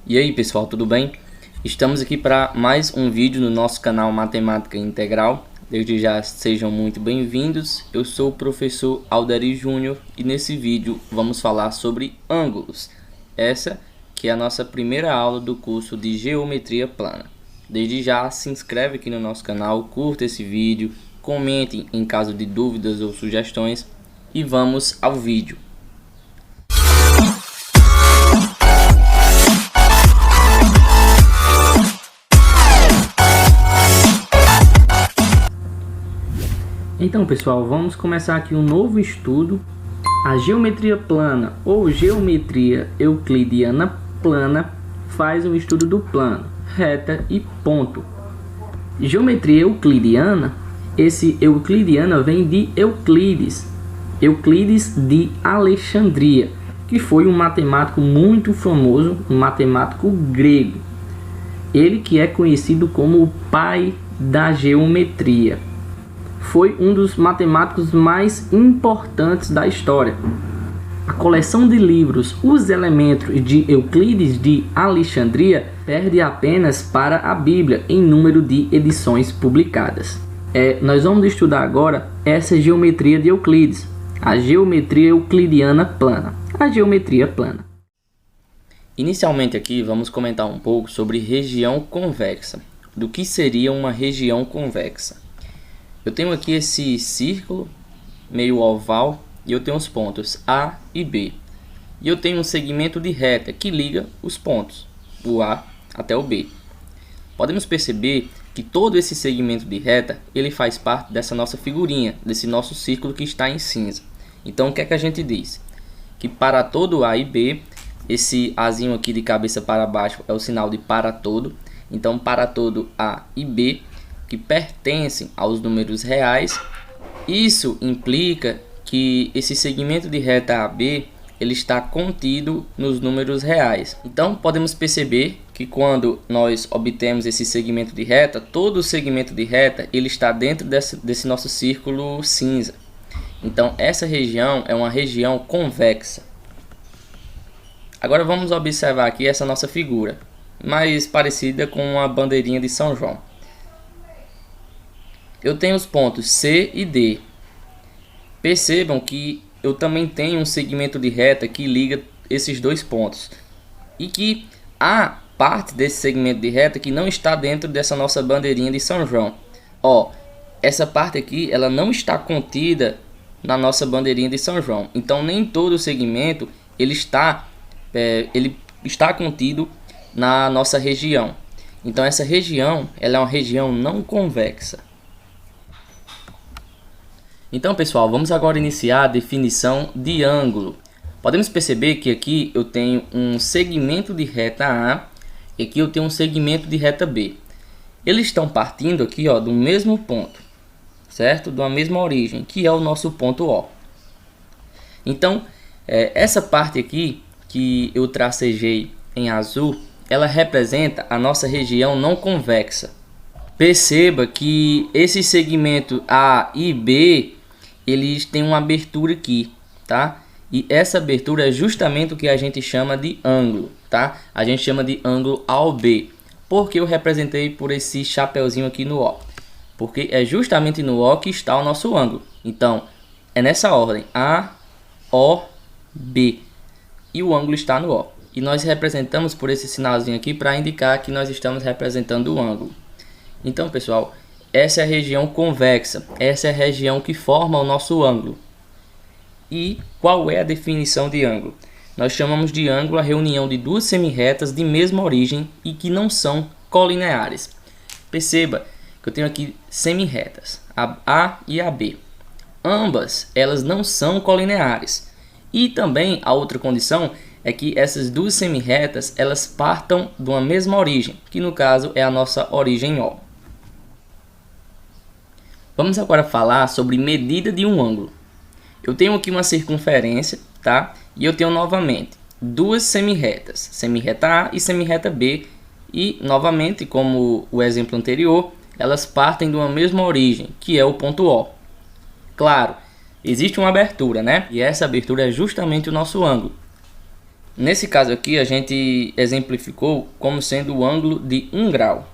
E aí pessoal, tudo bem? Estamos aqui para mais um vídeo no nosso canal Matemática Integral. Desde já sejam muito bem-vindos. Eu sou o professor Alderi Júnior e nesse vídeo vamos falar sobre ângulos. Essa que é a nossa primeira aula do curso de Geometria Plana. Desde já se inscreve aqui no nosso canal, curta esse vídeo, comentem em caso de dúvidas ou sugestões e vamos ao vídeo. Então pessoal, vamos começar aqui um novo estudo. A geometria plana ou geometria euclidiana plana faz um estudo do plano, reta e ponto. Geometria euclidiana, esse euclidiana vem de Euclides, Euclides de Alexandria, que foi um matemático muito famoso, um matemático grego. Ele que é conhecido como o pai da geometria. Foi um dos matemáticos mais importantes da história. A coleção de livros Os Elementos de Euclides de Alexandria perde apenas para a Bíblia em número de edições publicadas. Nós vamos estudar agora essa geometria de Euclides, a geometria euclidiana plana, a geometria plana. Inicialmente aqui vamos comentar um pouco sobre região convexa. Do que seria uma região convexa? Eu tenho aqui esse círculo meio oval e eu tenho os pontos A e B. E eu tenho um segmento de reta que liga os pontos, o A até o B. Podemos perceber que todo esse segmento de reta ele faz parte dessa nossa figurinha, desse nosso círculo que está em cinza. Então o que é que a gente diz? Que para todo A e B, esse Azinho aqui de cabeça para baixo é o sinal de para todo. Então para todo A e B, que pertencem aos números reais, isso implica que esse segmento de reta AB ele está contido nos números reais. Então podemos perceber que quando nós obtemos esse segmento de reta, todo o segmento de reta ele está dentro desse nosso círculo cinza. Então essa região é uma região convexa. Agora vamos observar aqui essa nossa figura, mais parecida com uma bandeirinha de São João. Eu tenho os pontos C e D. Percebam que eu também tenho um segmento de reta que liga esses dois pontos. E que há parte desse segmento de reta que não está dentro dessa nossa bandeirinha de São João. Essa parte aqui ela não está contida na nossa bandeirinha de São João. Então nem todo o segmento ele está contido na nossa região. Então essa região ela é uma região não convexa. Então pessoal, vamos agora iniciar a definição de ângulo. Podemos perceber que aqui eu tenho um segmento de reta A e aqui eu tenho um segmento de reta B. Eles estão partindo aqui do mesmo ponto, certo? De uma mesma origem, que é o nosso ponto O. Então, essa parte aqui que eu tracejei em azul, ela representa a nossa região não convexa. Perceba que esse segmento A e B eles têm uma abertura aqui, tá? E essa abertura é justamente o que a gente chama de ângulo, tá? A gente chama de ângulo AOB. Por que eu representei por esse chapeuzinho aqui no O? Porque é justamente no O que está o nosso ângulo. Então, é nessa ordem, A, O, B. E o ângulo está no O. E nós representamos por esse sinalzinho aqui para indicar que nós estamos representando o ângulo. Então, pessoal, essa é a região convexa, essa é a região que forma o nosso ângulo. E qual é a definição de ângulo? Nós chamamos de ângulo a reunião de duas semirretas de mesma origem e que não são colineares. Perceba que eu tenho aqui semirretas, a A e a B. Ambas elas não são colineares. E também a outra condição é que essas duas semirretas elas partam de uma mesma origem, que no caso é a nossa origem O. Vamos agora falar sobre medida de um ângulo. Eu tenho aqui uma circunferência, tá? E eu tenho novamente duas semirretas, semirreta A e semirreta B. E novamente, como o exemplo anterior, elas partem de uma mesma origem, que é o ponto O. Claro, existe uma abertura, né? E essa abertura é justamente o nosso ângulo. Nesse caso aqui a gente exemplificou como sendo o ângulo de 1 grau,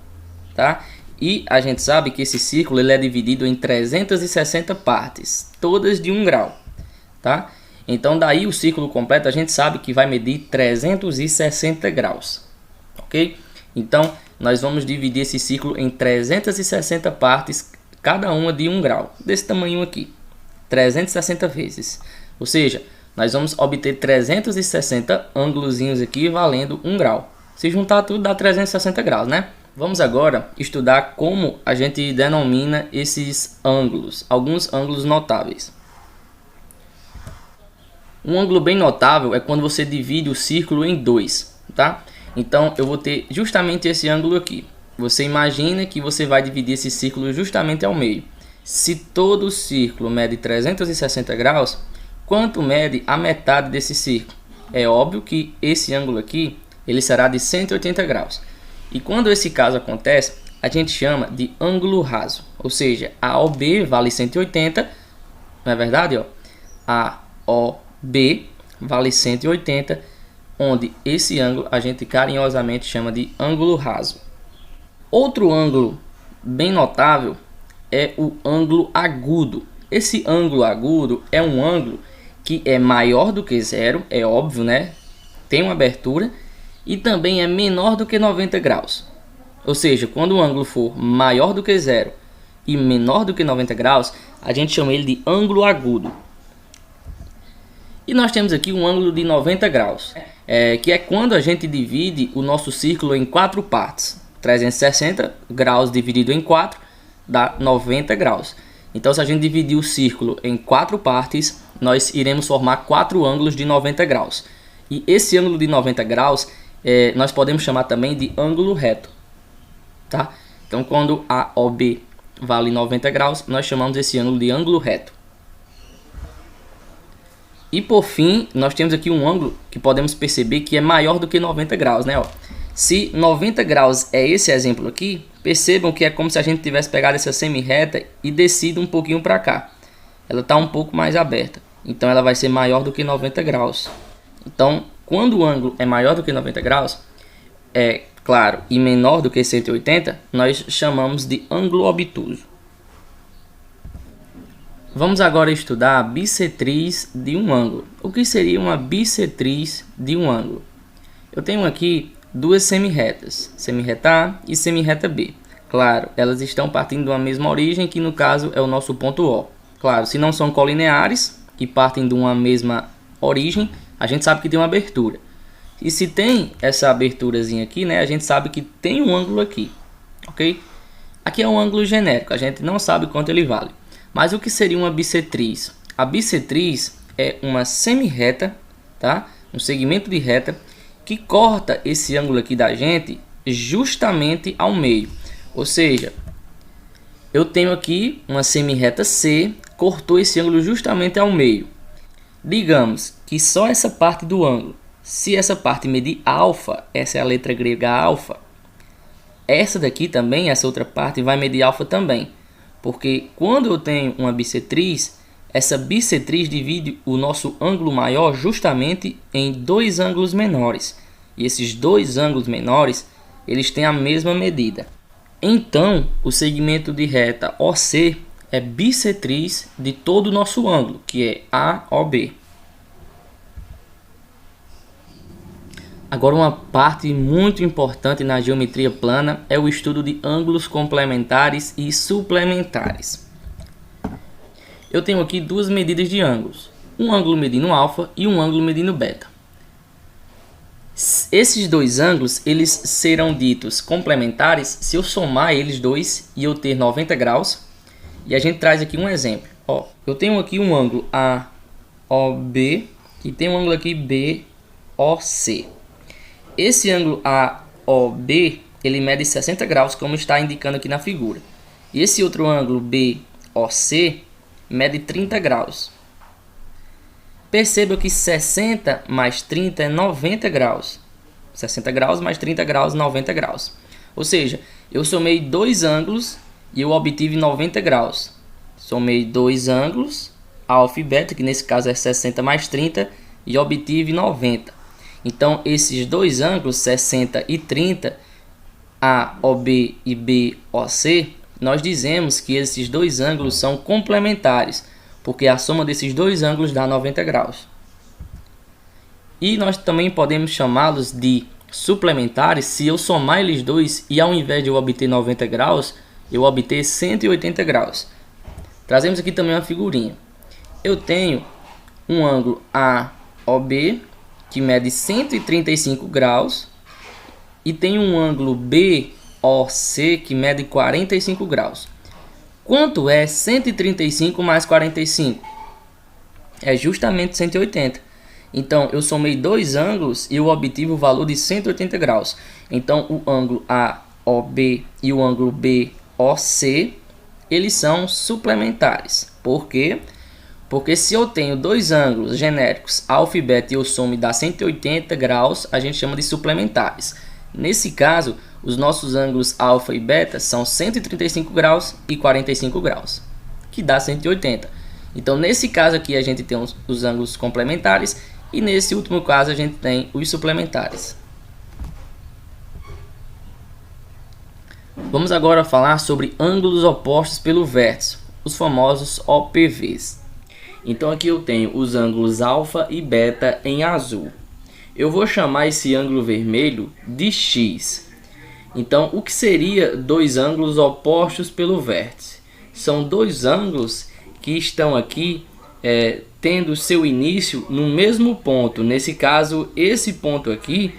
tá? E a gente sabe que esse círculo ele é dividido em 360 partes, todas de 1 grau, tá? Então daí o círculo completo a gente sabe que vai medir 360 graus, ok? Então nós vamos dividir esse círculo em 360 partes, cada uma de 1 grau, desse tamanho aqui, 360 vezes, ou seja, nós vamos obter 360 ângulozinhos aqui valendo 1 grau. Se juntar tudo dá 360 graus, né? Vamos agora estudar como a gente denomina esses ângulos, alguns ângulos notáveis. Um ângulo bem notável é quando você divide o círculo em dois, tá? Então eu vou ter justamente esse ângulo aqui. Você imagina que você vai dividir esse círculo justamente ao meio. Se todo o círculo mede 360 graus, quanto mede a metade desse círculo? É óbvio que esse ângulo aqui ele será de 180 graus. E quando esse caso acontece, a gente chama de ângulo raso. Ou seja, a OB vale 180, não é verdade? Ó? A OB vale 180, onde esse ângulo a gente carinhosamente chama de ângulo raso. Outro ângulo bem notável é o ângulo agudo. Esse ângulo agudo é um ângulo que é maior do que zero, é óbvio, né? Tem uma abertura e também é menor do que 90 graus. Ou seja, quando o ângulo for maior do que zero e menor do que 90 graus, a gente chama ele de ângulo agudo. E nós temos aqui um ângulo de 90 graus, que é quando a gente divide o nosso círculo em 4 partes. 360 graus dividido em 4 dá 90 graus. Então, se a gente dividir o círculo em 4 partes, nós iremos formar 4 ângulos de 90 graus. E esse ângulo de 90 graus, nós podemos chamar também de ângulo reto, tá? Então, quando a OB vale 90 graus, nós chamamos esse ângulo de ângulo reto. E por fim, nós temos aqui um ângulo que podemos perceber que é maior do que 90 graus, né? Ó, se 90 graus é esse exemplo aqui, percebam que é como se a gente tivesse pegado essa semi-reta e descido um pouquinho para cá. Ela está um pouco mais aberta, então ela vai ser maior do que 90 graus. Então, quando o ângulo é maior do que 90 graus, é claro, e menor do que 180, nós chamamos de ângulo obtuso. Vamos agora estudar a bissetriz de um ângulo. O que seria uma bissetriz de um ângulo? Eu tenho aqui duas semi-retas, semi-reta A e semi-reta B. Claro, elas estão partindo de uma mesma origem, que no caso é o nosso ponto O. Claro, se não são colineares, que partem de uma mesma origem, a gente sabe que tem uma abertura. E se tem essa aberturazinha aqui, né, a gente sabe que tem um ângulo aqui, ok? Aqui é um ângulo genérico, a gente não sabe quanto ele vale. Mas o que seria uma bissetriz? A bissetriz é uma semi-reta, tá? Um segmento de reta que corta esse ângulo aqui da gente justamente ao meio. Ou seja, eu tenho aqui uma semi-reta C, cortou esse ângulo justamente ao meio. Digamos que só essa parte do ângulo, se essa parte medir alfa, essa é a letra grega alfa, essa daqui também, essa outra parte vai medir alfa também. Porque quando eu tenho uma bissetriz, essa bissetriz divide o nosso ângulo maior justamente em dois ângulos menores. E esses dois ângulos menores, eles têm a mesma medida. Então, o segmento de reta OC é bissetriz de todo o nosso ângulo, que é AOB. Agora, uma parte muito importante na geometria plana é o estudo de ângulos complementares e suplementares. Eu tenho aqui duas medidas de ângulos, um ângulo medindo alfa e um ângulo medindo beta. Esses dois ângulos, eles serão ditos complementares se eu somar eles dois e eu ter 90 graus. E a gente traz aqui um exemplo. Ó, eu tenho aqui um ângulo AOB e tem um ângulo aqui BOC. Esse ângulo AOB, ele mede 60 graus, como está indicando aqui na figura. E esse outro ângulo BOC mede 30 graus. Perceba que 60 mais 30 é 90 graus. 60 graus mais 30 graus, 90 graus. Ou seja, eu somei dois ângulos e eu obtive 90 graus. Somei dois ângulos, alfa e beta, que nesse caso é 60 mais 30, e obtive 90. Então, esses dois ângulos, 60 e 30, AOB e BOC, nós dizemos que esses dois ângulos são complementares, porque a soma desses dois ângulos dá 90 graus. E nós também podemos chamá-los de suplementares se eu somar eles dois e ao invés de eu obter 90 graus, eu obter 180 graus. Trazemos aqui também uma figurinha. Eu tenho um ângulo AOB que mede 135 graus e tenho um ângulo BOC que mede 45 graus. Quanto é 135 mais 45? É justamente 180. Então, eu somei dois ângulos e eu obtive o valor de 180 graus. Então, o ângulo AOB e o ângulo BOC, eles são suplementares. Por quê? Porque se eu tenho dois ângulos genéricos, alfa e beta, e eu somo e dá 180 graus, a gente chama de suplementares. Nesse caso, os nossos ângulos alfa e beta são 135 graus e 45 graus, que dá 180. Então, nesse caso aqui, a gente tem os ângulos complementares e nesse último caso, a gente tem os suplementares. Vamos agora falar sobre ângulos opostos pelo vértice, os famosos OPVs. Então, aqui eu tenho os ângulos alfa e beta em azul. Eu vou chamar esse ângulo vermelho de X. Então, o que seria dois ângulos opostos pelo vértice? São dois ângulos que estão aqui tendo seu início no mesmo ponto. Nesse caso, esse ponto aqui,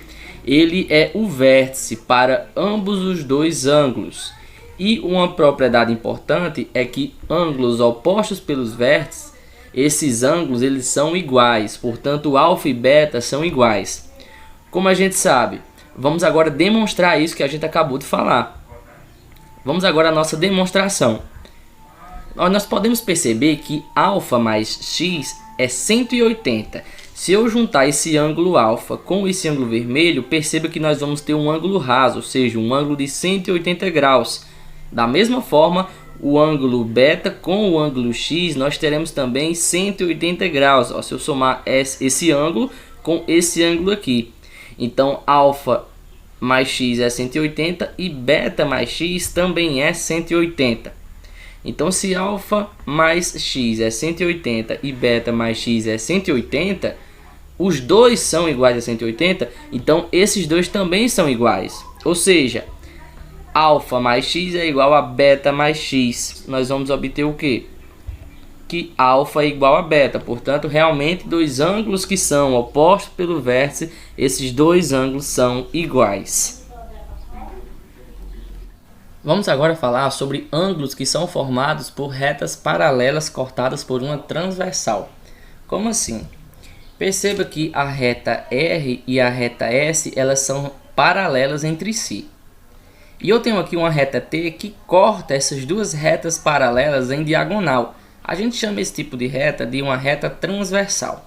ele é o vértice para ambos os dois ângulos. E uma propriedade importante é que ângulos opostos pelos vértices, esses ângulos eles são iguais, portanto alfa e beta são iguais. Como a gente sabe? Vamos agora demonstrar isso que a gente acabou de falar. Vamos agora à nossa demonstração. Nós podemos perceber que alfa mais x é 180. Se eu juntar esse ângulo alfa com esse ângulo vermelho, perceba que nós vamos ter um ângulo raso, ou seja, um ângulo de 180 graus. Da mesma forma, o ângulo beta com o ângulo x, nós teremos também 180 graus. Ó, se eu somar esse ângulo com esse ângulo aqui. Então, alfa mais x é 180 e beta mais x também é 180. Então, se alfa mais x é 180 e beta mais x é 180, os dois são iguais a 180, então esses dois também são iguais. Ou seja, alfa mais x é igual a beta mais x. Nós vamos obter o quê? Que alfa é igual a beta. Portanto, realmente, dois ângulos que são opostos pelo vértice, esses dois ângulos são iguais. Vamos agora falar sobre ângulos que são formados por retas paralelas cortadas por uma transversal. Como assim? Perceba que a reta R e a reta S elas são paralelas entre si. E eu tenho aqui uma reta T que corta essas duas retas paralelas em diagonal. A gente chama esse tipo de reta de uma reta transversal.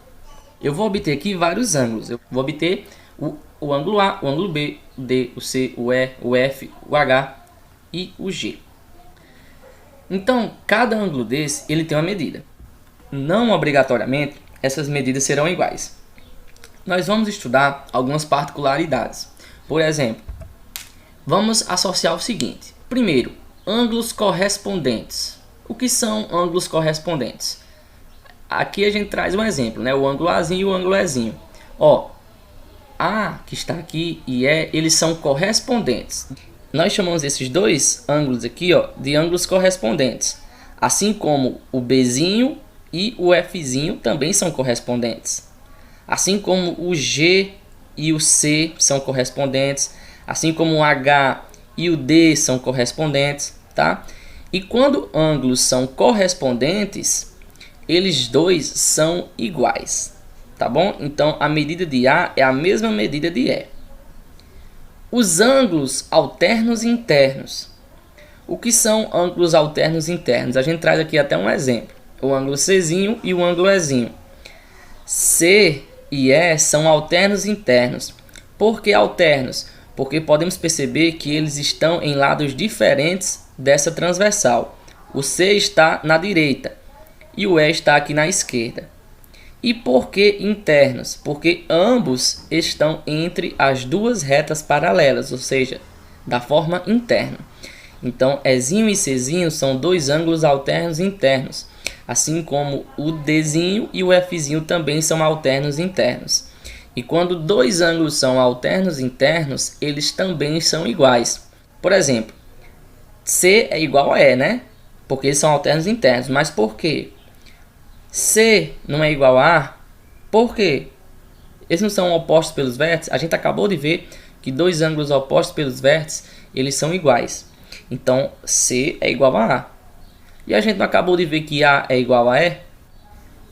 Eu vou obter aqui vários ângulos. Eu vou obter o ângulo A, o ângulo B, o D, o C, o E, o F, o H e o G. Então, cada ângulo desse ele tem uma medida. Não obrigatoriamente essas medidas serão iguais. Nós vamos estudar algumas particularidades. Por exemplo, vamos associar o seguinte. Primeiro, ângulos correspondentes. O que são ângulos correspondentes? Aqui a gente traz um exemplo, né? O ângulo Azinho e o ângulo Ezinho. Ó, A que está aqui e E, eles são correspondentes. Nós chamamos esses dois ângulos aqui, ó, de ângulos correspondentes. Assim como o Bzinho e o Fzinho também são correspondentes. Assim como o G e o C são correspondentes. Assim como o H e o D são correspondentes, tá? E quando ângulos são correspondentes, eles dois são iguais, tá bom? Então, a medida de A é a mesma medida de E. Os ângulos alternos internos. O que são ângulos alternos internos? A gente traz aqui até um exemplo. O ângulo Czinho e o ângulo Ezinho. C e E são alternos internos. Por que alternos? Porque podemos perceber que eles estão em lados diferentes dessa transversal. O C está na direita e o E está aqui na esquerda. E por que internos? Porque ambos estão entre as duas retas paralelas, ou seja, da forma interna. Então, Ezinho e Czinho são dois ângulos alternos internos, assim como o Dzinho e o Fzinho também são alternos internos. E quando dois ângulos são alternos internos, eles também são iguais. Por exemplo, C é igual a E, né? Porque eles são alternos internos. Mas por quê? C não é igual a A? Por quê? Eles não são opostos pelos vértices? A gente acabou de ver que dois ângulos opostos pelos vértices, eles são iguais. Então, C é igual a A. E a gente não acabou de ver que A é igual a E?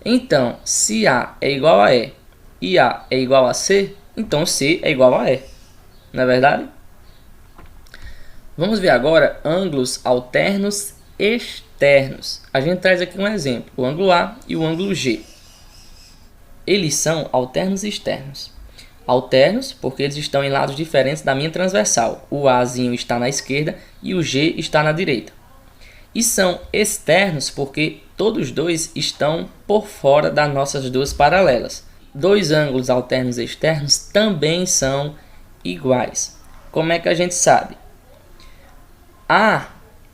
Então, se A é igual a E e A é igual a C, então C é igual a E. Não é verdade? Vamos ver agora ângulos alternos externos. A gente traz aqui um exemplo, o ângulo A e o ângulo G. Eles são alternos externos. Alternos porque eles estão em lados diferentes da minha transversal. O Azinho está na esquerda e o G está na direita. E são externos porque todos dois estão por fora das nossas duas paralelas. Dois ângulos alternos externos também são iguais. Como é que a gente sabe? A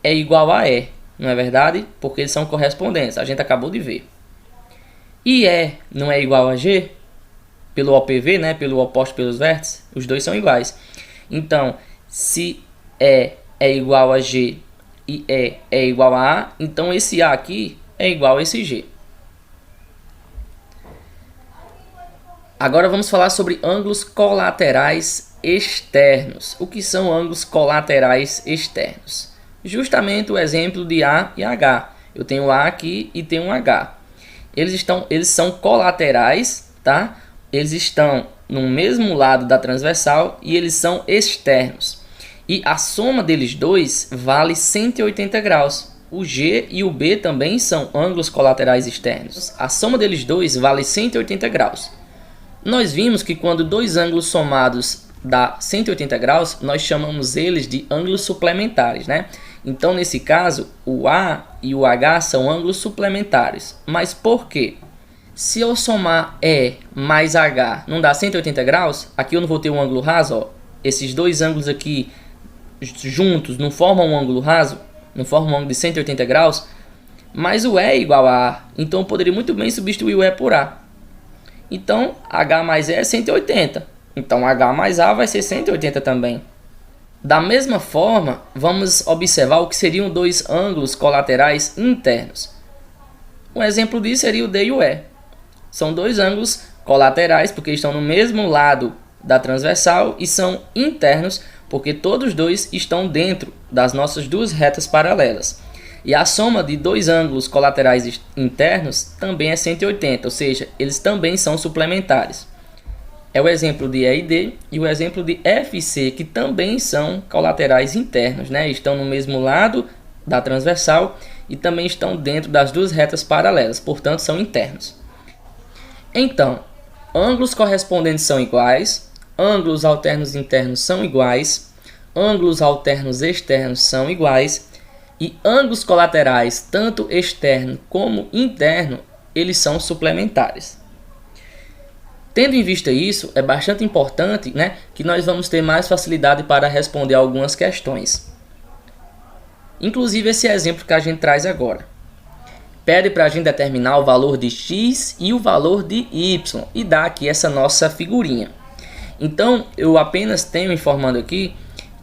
é igual a E, não é verdade? Porque eles são correspondentes, a gente acabou de ver. E E não é igual a G? Pelo OPV, né? Pelo oposto pelos vértices, os dois são iguais. Então, se E é igual a G e E é igual a A, então esse A aqui é igual a esse G. Agora vamos falar sobre ângulos colaterais externos. O que são ângulos colaterais externos? Justamente o exemplo de A e H. Eu tenho A aqui e tenho um H. Eles são colaterais, tá? Eles estão no mesmo lado da transversal e eles são externos. E a soma deles dois vale 180 graus. O G e o B também são ângulos colaterais externos. A soma deles dois vale 180 graus. Nós vimos que quando dois ângulos somados dá 180 graus, nós chamamos eles de ângulos suplementares, né? Então, nesse caso, o A e o H são ângulos suplementares. Mas por quê? Se eu somar E mais H não dá 180 graus, aqui eu não vou ter um ângulo raso, ó. Esses dois ângulos aqui juntos não formam um ângulo raso, não formam um ângulo de 180 graus, mas o E é igual a A, então eu poderia muito bem substituir o E por A. Então, H mais E é 180, então H mais A vai ser 180 também. Da mesma forma, vamos observar o que seriam dois ângulos colaterais internos. Um exemplo disso seria o D e o E. São dois ângulos colaterais porque estão no mesmo lado da transversal e são internos porque todos dois estão dentro das nossas duas retas paralelas. E a soma de dois ângulos colaterais internos também é 180, ou seja, eles também são suplementares. É o exemplo de E e D e o exemplo de F e C, que também são colaterais internos, né? Estão no mesmo lado da transversal e também estão dentro das duas retas paralelas, portanto são internos. Então, ângulos correspondentes são iguais, ângulos alternos internos são iguais, ângulos alternos externos são iguais e ângulos colaterais, tanto externo como interno, eles são suplementares. Tendo em vista isso, é bastante importante, né, que nós vamos ter mais facilidade para responder algumas questões. Inclusive esse exemplo que a gente traz agora. Pede para a gente determinar o valor de x e o valor de y e dá aqui essa nossa figurinha. Então eu apenas tenho informando aqui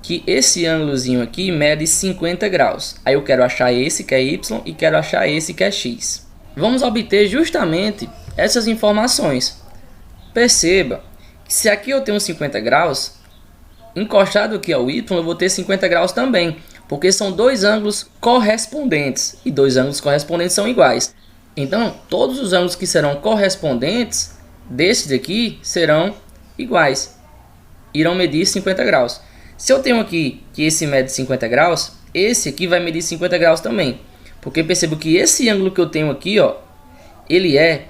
que esse ângulozinho aqui mede 50 graus. Aí eu quero achar esse que é y e quero achar esse que é x. Vamos obter justamente essas informações. Perceba que se aqui eu tenho 50 graus, encostado aqui ao y eu vou ter 50 graus também, porque são dois ângulos correspondentes e dois ângulos correspondentes são iguais. Então todos os ângulos que serão correspondentes desses aqui serão iguais, irão medir 50 graus. Se eu tenho aqui que esse mede 50 graus, esse aqui vai medir 50 graus também, porque percebo que esse ângulo que eu tenho aqui, ó, ele é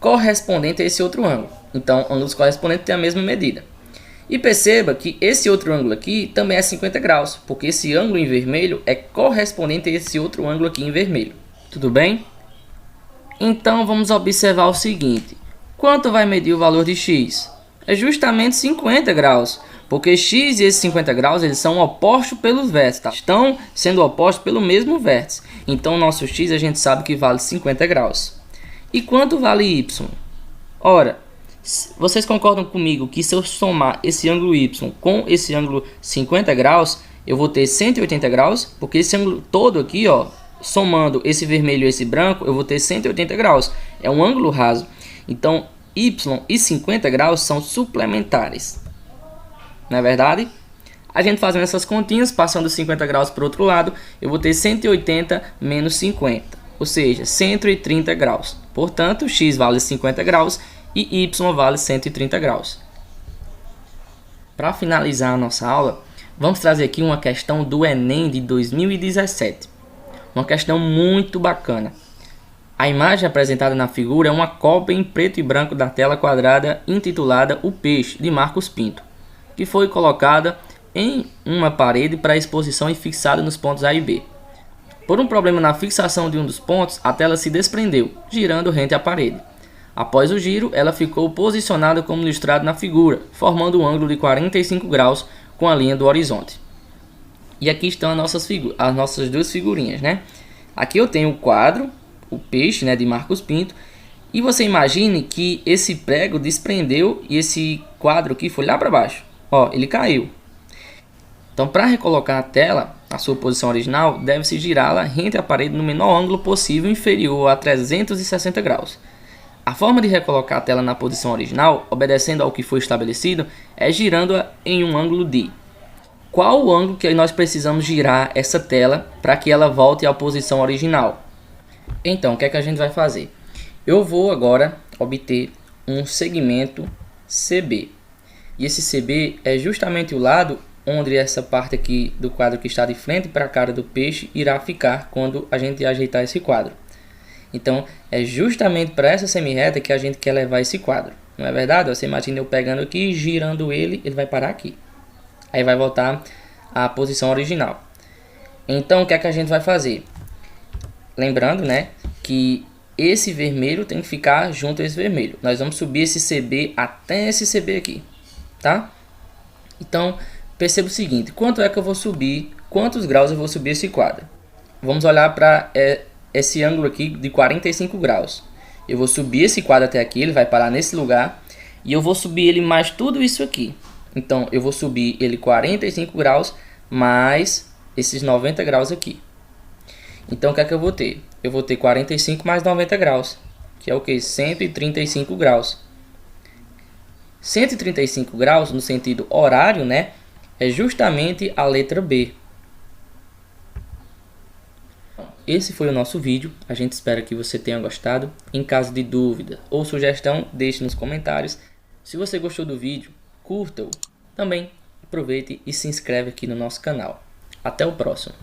correspondente a esse outro ângulo. Então, ângulos correspondentes têm a mesma medida. E perceba que esse outro ângulo aqui também é 50 graus, porque esse ângulo em vermelho é correspondente a esse outro ângulo aqui em vermelho. Tudo bem? Então vamos observar o seguinte: quanto vai medir o valor de x? É justamente 50 graus, porque x e esses 50 graus eles são opostos pelos vértices, tá? Estão sendo opostos pelo mesmo vértice. Então o nosso x a gente sabe que vale 50 graus. E quanto vale y? Ora, vocês concordam comigo que se eu somar esse ângulo y com esse ângulo 50 graus, eu vou ter 180 graus? Porque esse ângulo todo aqui, ó, somando esse vermelho e esse branco, eu vou ter 180 graus. É um ângulo raso. Então, y e 50 graus são suplementares. Não é verdade? A gente fazendo essas continhas, passando 50 graus para o outro lado, eu vou ter 180 menos 50. Ou seja, 130 graus. Portanto, x vale 50 graus e y vale 130 graus. Para finalizar a nossa aula, vamos trazer aqui uma questão do Enem de 2017. Uma questão muito bacana. A imagem apresentada na figura é uma cópia em preto e branco da tela quadrada intitulada O Peixe, de Marcos Pinto, que foi colocada em uma parede para exposição e fixada nos pontos A e B. Por um problema na fixação de um dos pontos, a tela se desprendeu, girando rente à parede. Após o giro, ela ficou posicionada como ilustrado na figura, formando um ângulo de 45 graus com a linha do horizonte. E aqui estão as nossas duas figurinhas, né? Aqui eu tenho o quadro, o peixe, né, de Marcos Pinto, e você imagine que esse prego desprendeu e esse quadro aqui foi lá para baixo. Ó, ele caiu. Então, para recolocar a tela na sua posição original, deve-se girá-la rente à parede no menor ângulo possível, inferior a 360 graus. A forma de recolocar a tela na posição original, obedecendo ao que foi estabelecido, é girando-a em um ângulo de... Qual o ângulo que nós precisamos girar essa tela para que ela volte à posição original? Então, o que é que a gente vai fazer? Eu vou agora obter um segmento CB. E esse CB é justamente o lado onde essa parte aqui do quadro que está de frente para a cara do peixe irá ficar quando a gente ajeitar esse quadro. Então, é justamente para essa semi-reta que a gente quer levar esse quadro. Não é verdade? Você imagina eu pegando aqui, girando ele vai parar aqui. Aí vai voltar à posição original. Então, o que é que a gente vai fazer? Lembrando, né, que esse vermelho tem que ficar junto a esse vermelho. Nós vamos subir esse CB até esse CB aqui, tá? Então, perceba o seguinte, quanto é que eu vou subir, quantos graus eu vou subir esse quadro? Vamos olhar para esse ângulo aqui de 45 graus. Eu vou subir esse quadro até aqui, ele vai parar nesse lugar, e eu vou subir ele mais tudo isso aqui. Então, eu vou subir ele 45 graus mais esses 90 graus aqui. Então, o que é que eu vou ter? Eu vou ter 45 mais 90 graus, que é o que? 135 graus. 135 graus, no sentido horário, né? É justamente a letra B. Esse foi o nosso vídeo. A gente espera que você tenha gostado. Em caso de dúvida ou sugestão, deixe nos comentários. Se você gostou do vídeo, curta-o. Também aproveite e se inscreve aqui no nosso canal. Até o próximo.